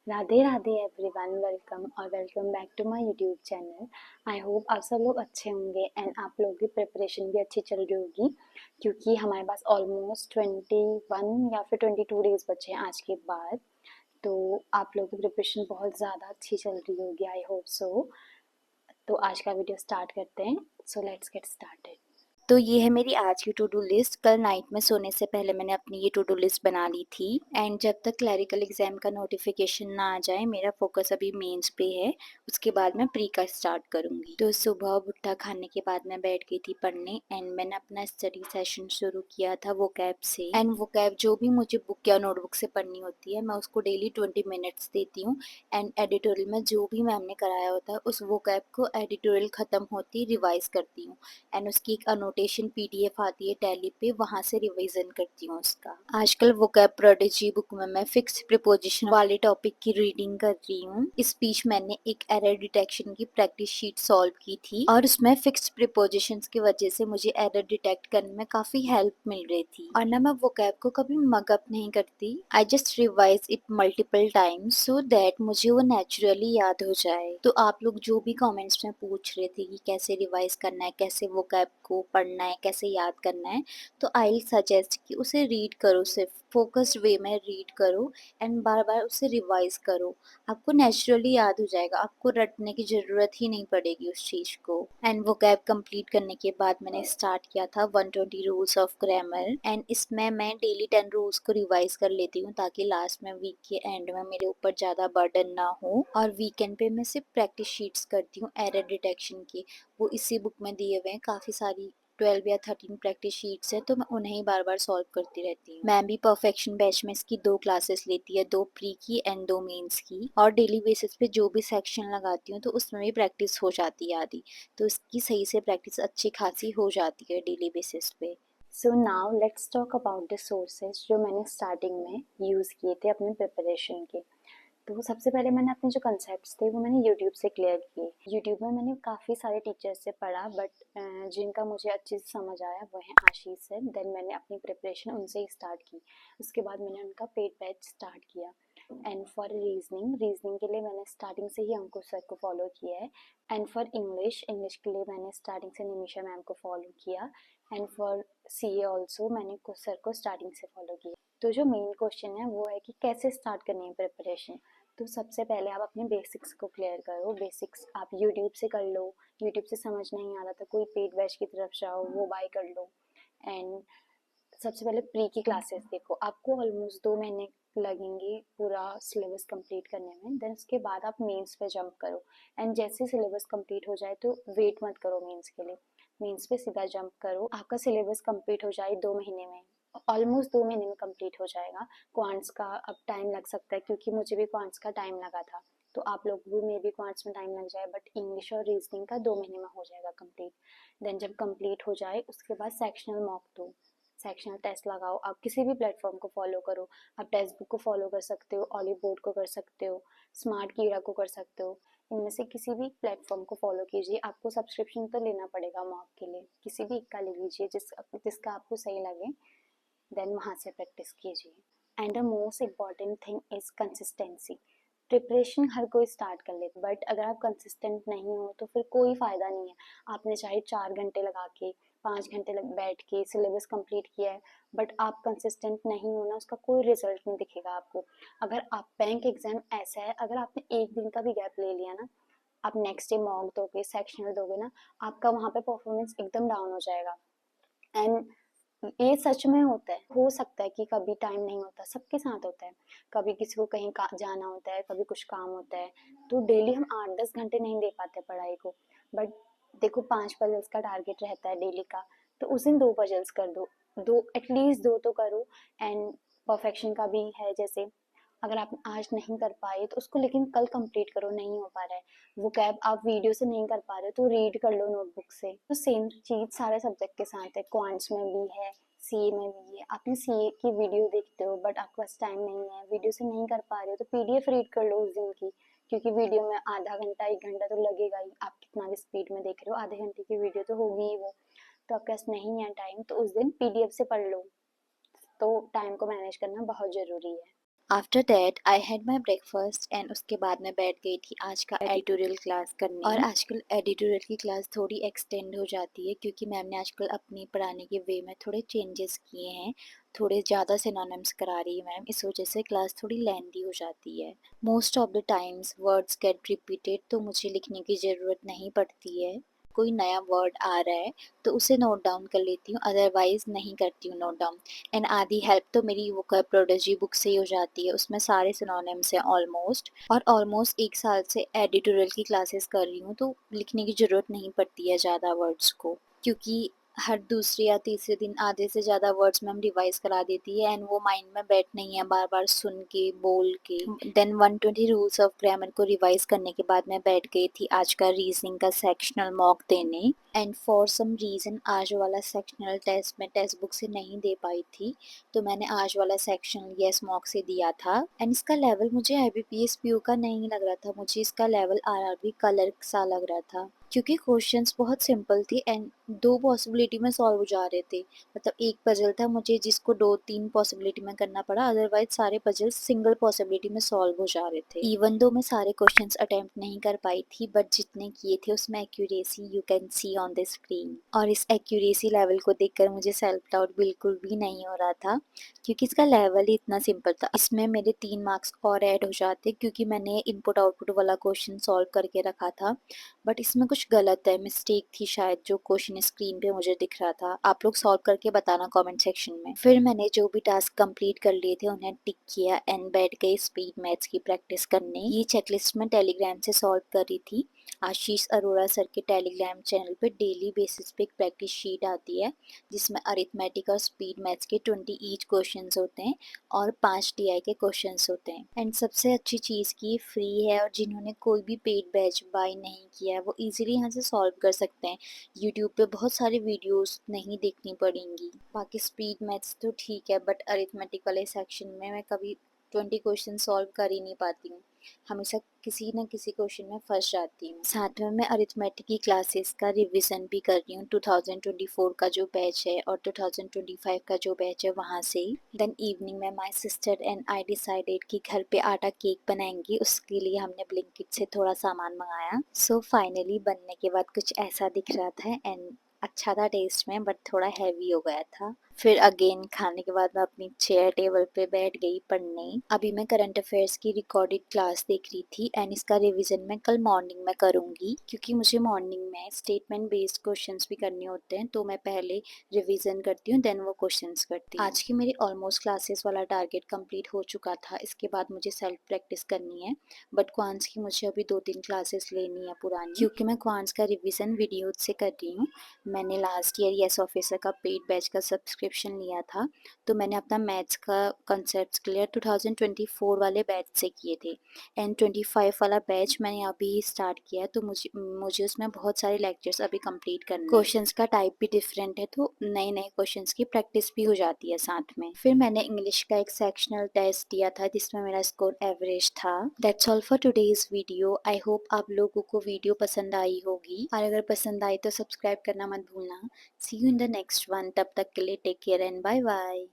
Radhe Radhe everyone, welcome back to my YouTube channel. I hope आप सब लोग अच्छे होंगे एंड आप लोगों की प्रिपरेशन भी अच्छी चल रही होगी, क्योंकि हमारे पास ऑलमोस्ट 21 या फिर 22 डेज बचे हैं आज के बाद। तो आप लोगों की प्रिपरेशन बहुत ज़्यादा अच्छी चल रही होगी, आई होप सो। तो आज का वीडियो स्टार्ट करते हैं। So let's get started. तो ये है मेरी आज की टू डू लिस्ट। कल नाइट में सोने से पहले मैंने अपनी ये टू डू लिस्ट बना ली थी एंड जब तक क्लैरिकल एग्जाम का नोटिफिकेशन ना आ जाए, मेरा फोकस अभी मेंस पे है। उसके बाद मैं प्री का स्टार्ट करूंगी। तो सुबह भुट्टा खाने के बाद मैं बैठ गई थी पढ़ने एंड मैंने अपना स्टडी सेशन शुरू किया था वोकैब से। एंड वोकैब जो भी मुझे बुक या नोटबुक से पढ़नी होती है, मैं उसको डेली 20 मिनट्स देती हूँ। एंड एडिटोरियल में जो भी मैम ने कराया होता है, उस वोकैब को एडिटोरियल खत्म होती रिवाइज करती हूँ एंड उसकी एक अनोटेशन पीडीएफ आती है टैली पे, वहां से रिवीजन करती हूँ उसका। आजकल वोकैब प्रोडिजी बुक में मैं फिक्स्ड प्रीपोजिशन वाले टॉपिक की रीडिंग कर रही हूँ। इस बीच मैंने एक एरर डिटेक्शन की प्रैक्टिस शीट सॉल्व की थी और उसमें फिक्स्ड प्रीपोजिशंस की वजह से मुझे एरर डिटेक्ट करने में काफी हेल्प मिल रही थी। और ना मैं वोकैब को कभी मगअप नहीं करती, I just revise it multiple times so that मुझे वो नेचुरली याद हो जाए। तो आप लोग जो भी कमेंट्स में पूछ रहे थे कि कैसे रिवाइज करना है, कैसे वोकैब को पढ़ना है, कैसे याद करना है, तो आई सजेस्ट कि उसे रीड करो, सिर्फ फोकस्ड वे में रीड करो एंड बार बार उसे रिवाइज करो। आपको नेचुरली याद हो जाएगा, आपको रटने की जरूरत ही नहीं पड़ेगी उस चीज को। एंड वोकैब कंप्लीट करने के बाद मैंने स्टार्ट किया था 120 रूल्स ऑफ ग्रामर एंड इसमें मैं डेली 10 रूल्स को रिवाइज कर लेती हूँ, ताकि लास्ट में वीक के एंड में मेरे ऊपर ज्यादा बर्डन ना हो। और वीकेंड पे मैं सिर्फ प्रैक्टिस शीट्स करती हूँ एरर डिटेक्शन की। वो इसी बुक में दिए हुए हैं, काफी सारी 12 या 13 प्रैक्टिस शीट्स है, तो मैं उन्हें ही बार बार सॉल्व करती रहती हूँ। मैम भी परफेक्शन बैच में इसकी 2 क्लासेस लेती है, 2 प्री की एंड 2 मेंस की। और डेली बेसिस पे जो भी सेक्शन लगाती हूँ तो उसमें भी प्रैक्टिस हो जाती है आधी, तो इसकी सही से प्रैक्टिस अच्छी खासी हो जाती है डेली बेसिस पे। So now let's talk about the sources जो मैंने स्टार्टिंग में यूज़ किए थे अपने प्रिपरेशन के। तो सबसे पहले मैंने अपने जो कंसेप्ट्स थे वो मैंने यूट्यूब से क्लियर किए। यूट्यूब में मैंने काफ़ी सारे टीचर्स से पढ़ा, बट जिनका मुझे अच्छे से समझ आया वो है आशीष सर। देन मैंने अपनी प्रिपरेशन उनसे ही स्टार्ट की। उसके बाद मैंने उनका पेड बैच स्टार्ट किया। एंड फॉर रीजनिंग के लिए मैंने स्टार्टिंग से ही अंकुश सर को फॉलो किया है। एंड फॉर इंग्लिश के लिए मैंने स्टार्टिंग से निमिषा मैम को फॉलो किया। एंड फॉर सीए ऑल्सो मैंने कुछ सर को स्टार्टिंग से फॉलो किया। तो जो मेन क्वेश्चन है वो है कि कैसे स्टार्ट करनी है प्रिपरेशन। तो सबसे पहले आप अपने बेसिक्स को क्लियर करो। बेसिक्स आप यूट्यूब से कर लो, यूट्यूब से समझ नहीं आ रहा तो कोई पेड बैच की तरफ जाओ, वो बाय कर लो। एंड सबसे पहले प्री की क्लासेस देखो, आपको ऑलमोस्ट 2 महीने लगेंगे पूरा सिलेबस कंप्लीट करने में। देन उसके बाद आप मेंस पे जंप करो। एंड जैसे सिलेबस कंप्लीट हो जाए तो वेट मत करो मेंस के लिए, मेंस पे सीधा जंप करो। आपका सिलेबस कंप्लीट हो जाए 2 महीने में, ऑलमोस्ट 2 महीने में कंप्लीट हो जाएगा। क्वांट्स का अब टाइम लग सकता है, क्योंकि मुझे भी क्वांट्स का टाइम लगा था, तो आप लोग भी मे बी क्वांट्स में टाइम लग जाए, बट इंग्लिश और रीजनिंग का 2 महीने में हो जाएगा कंप्लीट। देन जब कंप्लीट हो जाए उसके बाद सेक्शनल मॉक दो, सेक्शनल टेस्ट लगाओ। आप किसी भी प्लेटफॉर्म को फॉलो करो, आप टेक्स्ट बुक को फॉलो कर सकते हो, ऑलिव बोर्ड को कर सकते हो, स्मार्ट कीड़ा को कर सकते हो। इनमें से किसी भी प्लेटफॉर्म को फॉलो कीजिए। आपको सब्सक्रिप्शन तो लेना पड़ेगा मॉक के लिए, किसी भी एक का ले लीजिए जिसका आपको सही लगे। देन वहाँ से प्रैक्टिस कीजिए। And the most important thing is consistency. Preparation हर कोई स्टार्ट कर लेता, बट अगर आप कंसिस्टेंट नहीं हो तो फिर कोई फ़ायदा नहीं है। आपने चाहे 4 घंटे लगा के, 5 घंटे बैठ के सिलेबस कंप्लीट किया है, बट आप कंसिस्टेंट नहीं हो ना, उसका कोई रिजल्ट नहीं दिखेगा आपको। अगर आप बैंक एग्जाम ऐसा है, अगर आपने एक दिन का भी गैप ले लिया ना, आप नेक्स्ट डे मॉक दोगे, सेक्शनल दोगे ना, आपका वहाँ पे परफॉर्मेंस एकदम डाउन हो जाएगा। एंड ये सच में होता है। हो सकता है कि कभी टाइम नहीं होता, सबके साथ होता है। कभी किसी को कहीं जाना होता है, कभी कुछ काम होता है, तो डेली हम 8-10 घंटे नहीं दे पाते पढ़ाई को। बट देखो 5 पजल्स का टारगेट रहता है डेली का, तो उस दिन 2 पजल्स कर दो, दो एटलीस्ट 2 तो करो। एंड परफेक्शन का भी है, जैसे अगर आप आज नहीं कर पाए तो उसको लेकिन कल कंप्लीट करो, नहीं हो पा रहा है वो कैब आप वीडियो से नहीं कर पा रहे तो रीड कर लो नोटबुक से। तो सेम चीज सारे सब्जेक्ट के साथ है, क्वांट्स में भी है, सीए में भी है, आपने सीए की वीडियो देखते हो बट आपके पास टाइम नहीं है, वीडियो से नहीं कर पा रहे हो, तो पीडीएफ रीड कर लो उस दिन की, क्योंकि वीडियो में आधा घंटा 1 घंटा तो लगेगा ही, आप कितना भी स्पीड में देख रहे हो, आधे घंटे की वीडियो तो होगी ही वो। तो आपके पास नहीं है टाइम तो उस दिन पीडीएफ से पढ़ लो, तो टाइम को मैनेज करना बहुत ज़रूरी है। After that I had my breakfast and उसके बाद मैं बैठ गई थी आज का एडिटोरियल क्लास करने। और आजकल एडिटोरियल की क्लास थोड़ी एक्सटेंड हो जाती है क्योंकि मैम ने आजकल अपनी पढ़ाने के वे में थोड़े चेंजेस किए हैं, थोड़े ज़्यादा सिनोनिम्स करा रही है मैम, इस वजह से क्लास थोड़ी लेंदी हो जाती है। Most of the times words get repeated, तो मुझे लिखने की ज़रूरत नहीं पड़ती है। कोई नया वर्ड आ रहा है तो उसे नोट डाउन कर लेती हूँ, अदरवाइज नहीं करती हूँ नोट डाउन। एंड आधी हेल्प तो मेरी वोकैब प्रोडोजी बुक से ही हो जाती है, उसमें सारे सिनोनिम्स हैं ऑलमोस्ट। और ऑलमोस्ट 1 साल से एडिटोरियल की क्लासेस कर रही हूँ, तो लिखने की ज़रूरत नहीं पड़ती है ज़्यादा वर्ड्स को, क्योंकि हर दूसरे या तीसरे दिन आधे से ज़्यादा वर्ड्स मैम रिवाइज करा देती है एंड वो माइंड में बैठ नहीं है बार बार सुन के बोल के। देन 120 रूल्स ऑफ ग्रामर को रिवाइज करने के बाद मैं बैठ गई थी आज का रीजनिंग का सेक्शनल मॉक देने। एंड फॉर सम रीज़न आज वाला सेक्शनल टेस्ट मैं टेक्स्ट बुक से नहीं दे पाई थी, तो मैंने आज वाला सेक्शनल येस मॉक से दिया था। एंड इसका लेवल मुझे IBPS PO का नहीं लग रहा था, मुझे इसका लेवल RRB क्लर्क सा लग रहा था, क्योंकि क्वेश्चंस बहुत सिंपल थे एंड 2 पॉसिबिलिटी में सॉल्व हो जा रहे थे। मतलब एक पजल था मुझे जिसको 2-3 पॉसिबिलिटी में करना पड़ा, अदरवाइज सारे पजल्स सिंगल पॉसिबिलिटी में सॉल्व हो जा रहे थे। इवन दो मैं सारे क्वेश्चंस अटेम्प्ट नहीं कर पाई थी, बट जितने किए थे उसमें accuracy you can see on the screen. और इस एक्यूरेसी लेवल को देखकर मुझे सेल्फ डाउट बिल्कुल भी नहीं हो रहा था, क्योंकि इसका लेवल ही इतना सिंपल था। इसमें मेरे 3 मार्क्स और ऐड हो जाते क्योंकि मैंने इनपुट आउटपुट वाला क्वेश्चन सॉल्व करके रखा था, बट इसमें कुछ गलत है, मिस्टेक थी शायद जो क्वेश्चन स्क्रीन पे मुझे दिख रहा था। आप लोग सॉल्व करके बताना कमेंट सेक्शन में। फिर मैंने जो भी टास्क कंप्लीट कर लिए थे उन्हें टिक किया एंड बैठ गई स्पीड मैथ्स की प्रैक्टिस करने। ये चेकलिस्ट में टेलीग्राम से सॉल्व कर रही थी। आशीष अरोड़ा सर के टेलीग्राम चैनल पे डेली बेसिस पे एक प्रैक्टिस शीट आती है जिसमें अरिथमेटिक और स्पीड मैथ्स के 20 ईच क्वेश्चंस होते हैं और 5 DI के क्वेश्चंस होते हैं। एंड सबसे अच्छी चीज़ की फ्री है और जिन्होंने कोई भी पेड बैच बाय नहीं किया है वो इजीली यहाँ से सॉल्व कर सकते हैं। यूट्यूब पे बहुत सारे वीडियोस नहीं देखनी पड़ेंगी। बाकी स्पीड मैथ्स तो ठीक है, बट अरिथमेटिक वाले सेक्शन में मैं कभी 20 क्वेश्चन सॉल्व कर ही नहीं पाती हूँ, हमेशा किसी न किसी क्वेश्चन में फंस जाती हूँ। साथ में मैं अरिथमेटिक की क्लासेस का रिवीजन भी कर रही हूँ, 2024 का जो बैच है और 2025 का जो बैच है वहाँ से। देन इवनिंग में my sister and I decided कि घर पे आटा केक बनाएंगे, उसके लिए हमने ब्लिंकिट से थोड़ा सामान मंगाया। सो फाइनली बनने के बाद कुछ ऐसा दिख रहा था एंड अच्छा था टेस्ट में, बट थोड़ा हैवी हो गया था। फिर अगेन खाने के बाद मैं अपनी चेयर टेबल पे बैठ गई पढ़ने। अभी मैं करंट अफेयर्स की रिकॉर्डेड क्लास देख रही थी एंड इसका रिवीजन मैं कल मॉर्निंग में करूँगी, क्योंकि मुझे मॉर्निंग में स्टेटमेंट बेस्ड क्वेश्चंस भी करने होते हैं, तो मैं पहले रिवीजन करती हूँ देन वो क्वेश्चंस करती हूँ। आज की मेरी ऑलमोस्ट क्लासेस वाला टारगेट कंप्लीट हो चुका था, इसके बाद मुझे सेल्फ प्रैक्टिस करनी है, बट क्वांट्स की मुझे अभी 2-3 क्लासेस लेनी है पुरानी, क्योंकि मैं क्वांट्स का रिवीजन वीडियो से कर रही हूँ। मैंने लास्ट ईयर येस ऑफिसर का पेड बैच का सब्सक्रिप्शन लिया था, तो मैंने अपना मैथ्स का कंसेप्ट क्लियर 2024 वाले बैच से किए थे एंड 25 वाला बैच मैंने अभी स्टार्ट किया है, तो मुझे उसमें बहुत सारे लेक्चर्स अभी कंप्लीट करने। क्वेश्चंस का टाइप भी डिफरेंट है, तो नए नए क्वेश्चंस की प्रैक्टिस भी हो जाती है साथ में। फिर मैंने इंग्लिश का एक सेक्शनल टेस्ट दिया था जिसमें मेरा स्कोर एवरेज था। That's all for today's video. I hope आप लोगों को वीडियो पसंद आई होगी, और अगर पसंद आई तो सब्सक्राइब करना मत भूलना। See you in the next one, तब तक के लिए take care and bye bye.